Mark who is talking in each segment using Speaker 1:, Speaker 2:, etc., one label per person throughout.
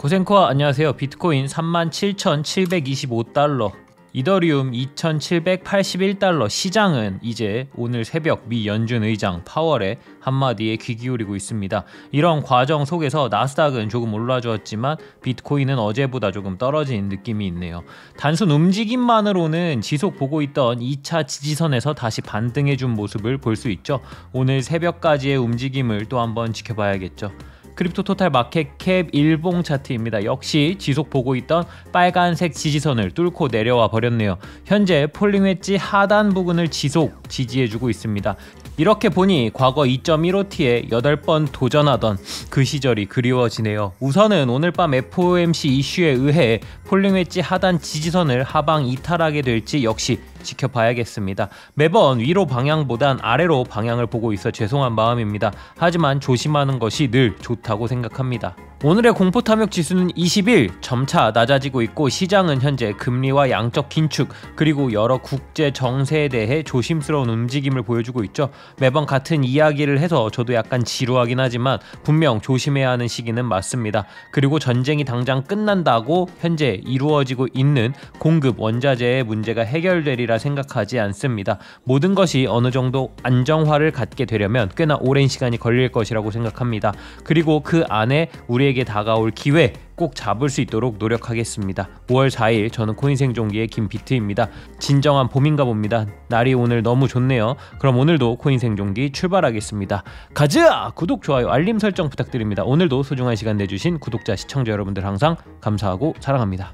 Speaker 1: 고생코아 안녕하세요. 비트코인 37,725달러, 이더리움 2,781달러. 시장은 이제 오늘 새벽 미 연준 의장 파월의 한마디에 귀 기울이고 있습니다. 이런 과정 속에서 나스닥은 조금 올라주었지만 비트코인은 어제보다 조금 떨어진 느낌이 있네요. 단순 움직임만으로는 지속 보고 있던 2차 지지선에서 다시 반등해준 모습을 볼 수 있죠. 오늘 새벽까지의 움직임을 또 한번 지켜봐야겠죠. 크립토 토탈 마켓캡 일봉 차트입니다. 역시 지속 보고 있던 빨간색 지지선을 뚫고 내려와 버렸네요. 현재 폴링 웨지 하단 부근을 지속 지지해주고 있습니다. 이렇게 보니 과거 2.15T에 8번 도전하던 그 시절이 그리워지네요. 우선은 오늘 밤 FOMC 이슈에 의해 폴링 웨지 하단 지지선을 하방 이탈하게 될지 역시 지켜봐야겠습니다. 매번 위로 방향보단 아래로 방향을 보고 있어 죄송한 마음입니다. 하지만 조심하는 것이 늘 좋다고 생각합니다. 오늘의 공포 탐욕 지수는 21, 점차 낮아지고 있고 시장은 현재 금리와 양적 긴축 그리고 여러 국제 정세에 대해 조심스러운 움직임을 보여주고 있죠. 매번 같은 이야기를 해서 저도 약간 지루하긴 하지만 분명 조심해야 하는 시기는 맞습니다. 그리고 전쟁이 당장 끝난다고 현재 이루어지고 있는 공급 원자재의 문제가 해결되리라 생각하지 않습니다. 모든 것이 어느 정도 안정화를 갖게 되려면 꽤나 오랜 시간이 걸릴 것이라고 생각합니다. 그리고 그 안에 우리에게 다가올 기회 꼭 잡을 수 있도록 노력하겠습니다. 5월 4일 저는 코인생존기의 김비트입니다. 진정한 봄인가 봅니다. 날이 오늘 너무 좋네요. 그럼 오늘도 코인생존기 출발하겠습니다. 가자! 구독, 좋아요, 알림 설정 부탁드립니다. 오늘도 소중한 시간 내주신 구독자, 시청자 여러분들 항상 감사하고 사랑합니다.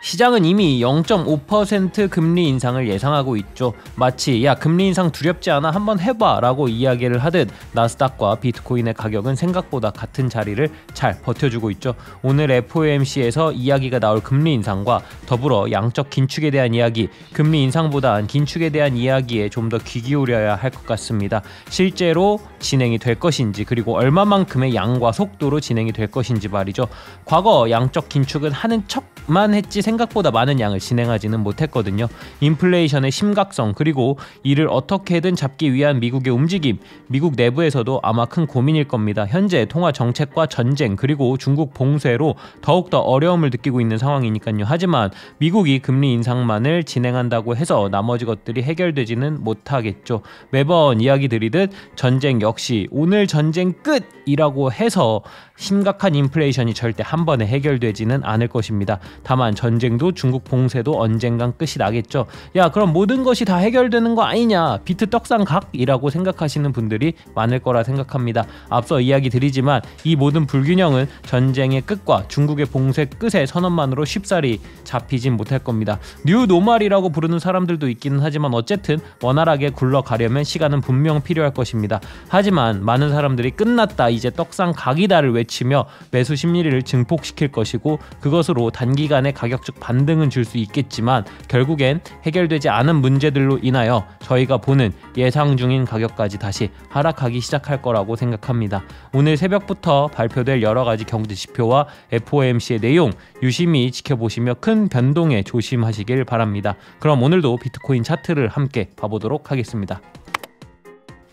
Speaker 1: 시장은 이미 0.5% 금리 인상을 예상하고 있죠. 마치 야 금리 인상 두렵지 않아 한번 해봐 라고 이야기를 하듯 나스닥과 비트코인의 가격은 생각보다 같은 자리를 잘 버텨주고 있죠. 오늘 FOMC에서 이야기가 나올 금리 인상과 더불어 양적 긴축에 대한 이야기, 금리 인상보단 긴축에 대한 이야기에 좀 더 귀 기울여야 할 것 같습니다. 실제로 진행이 될 것인지 그리고 얼마만큼의 양과 속도로 진행이 될 것인지 말이죠. 과거 양적 긴축은 하는 척만 했지 생각보다 많은 양을 진행하지는 못했거든요. 인플레이션의 심각성 그리고 이를 어떻게든 잡기 위한 미국의 움직임, 미국 내부에서도 아마 큰 고민일 겁니다. 현재 통화 정책과 전쟁 그리고 중국 봉쇄로 더욱더 어려움을 느끼고 있는 상황이니까요. 하지만 미국이 금리 인상만을 진행한다고 해서 나머지 것들이 해결되지는 못하겠죠. 매번 이야기 드리듯 전쟁 역시 오늘 전쟁 끝이라고 해서 심각한 인플레이션이 절대 한 번에 해결되지는 않을 것입니다. 다만 전쟁도 중국 봉쇄도 언젠간 끝이 나겠죠. 야 그럼 모든 것이 다 해결되는 거 아니냐, 비트 떡상각이라고 생각하시는 분들이 많을 거라 생각합니다. 앞서 이야기 드리지만 이 모든 불균형은 전쟁의 끝과 중국의 봉쇄 끝의 선언만으로 쉽사리 잡히진 못할 겁니다. 뉴 노멀이라고 부르는 사람들도 있기는 하지만 어쨌든 원활하게 굴러가려면 시간은 분명 필요할 것입니다. 하지만 많은 사람들이 끝났다 이제 떡상각이다를 외치며 매수 심리를 증폭시킬 것이고 그것으로 단기간에 가격적 반등은 줄 수 있겠지만 결국엔 해결되지 않은 문제들로 인하여 저희가 보는 예상 중인 가격까지 다시 하락하기 시작할 거라고 생각합니다. 오늘 새벽부터 발표될 여러가지 경제지표와 FOMC의 내용 유심히 지켜보시며 큰 변동에 조심하시길 바랍니다. 그럼 오늘도 비트코인 차트를 함께 봐보도록 하겠습니다.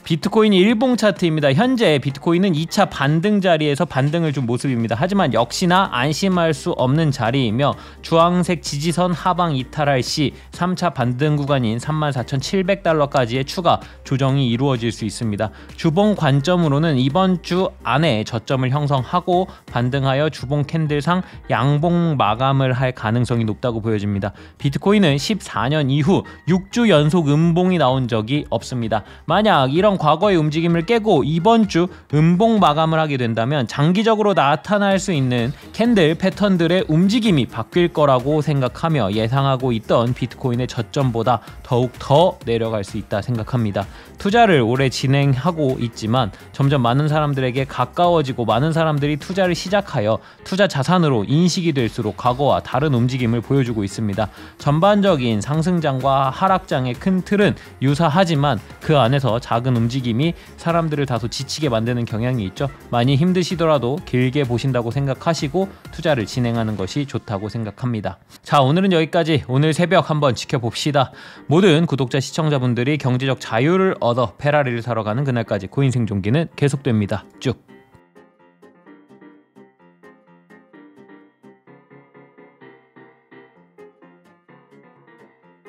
Speaker 1: 비트코인이 일봉 차트입니다. 현재 비트코인은 2차 반등 자리에서 반등을 준 모습입니다. 하지만 역시나 안심할 수 없는 자리이며 주황색 지지선 하방 이탈할 시 3차 반등 구간인 34,700달러까지의 추가 조정이 이루어질 수 있습니다. 주봉 관점으로는 이번 주 안에 저점을 형성하고 반등하여 주봉 캔들상 양봉 마감을 할 가능성이 높다고 보여집니다. 비트코인은 14년 이후 6주 연속 음봉이 나온 적이 없습니다. 만약 이런 과거의 움직임을 깨고 이번 주 음봉 마감을 하게 된다면 장기적으로 나타날 수 있는 캔들 패턴들의 움직임이 바뀔 거라고 생각하며 예상하고 있던 비트코인의 저점보다 더욱 더 내려갈 수 있다 생각합니다. 투자를 오래 진행하고 있지만 점점 많은 사람들에게 가까워지고 많은 사람들이 투자를 시작하여 투자 자산으로 인식이 될수록 과거와 다른 움직임을 보여주고 있습니다. 전반적인 상승장과 하락장의 큰 틀은 유사하지만 그 안에서 작은 움직임이 사람들을 다소 지치게 만드는 경향이 있죠. 많이 힘드시더라도 길게 보신다고 생각하시고 투자를 진행하는 것이 좋다고 생각합니다. 자, 오늘은 여기까지. 오늘 새벽 한번 지켜봅시다. 모든 구독자 시청자분들이 경제적 자유를 얻어 페라리를 사러 가는 그날까지 코인 생존기는 계속됩니다. 쭉.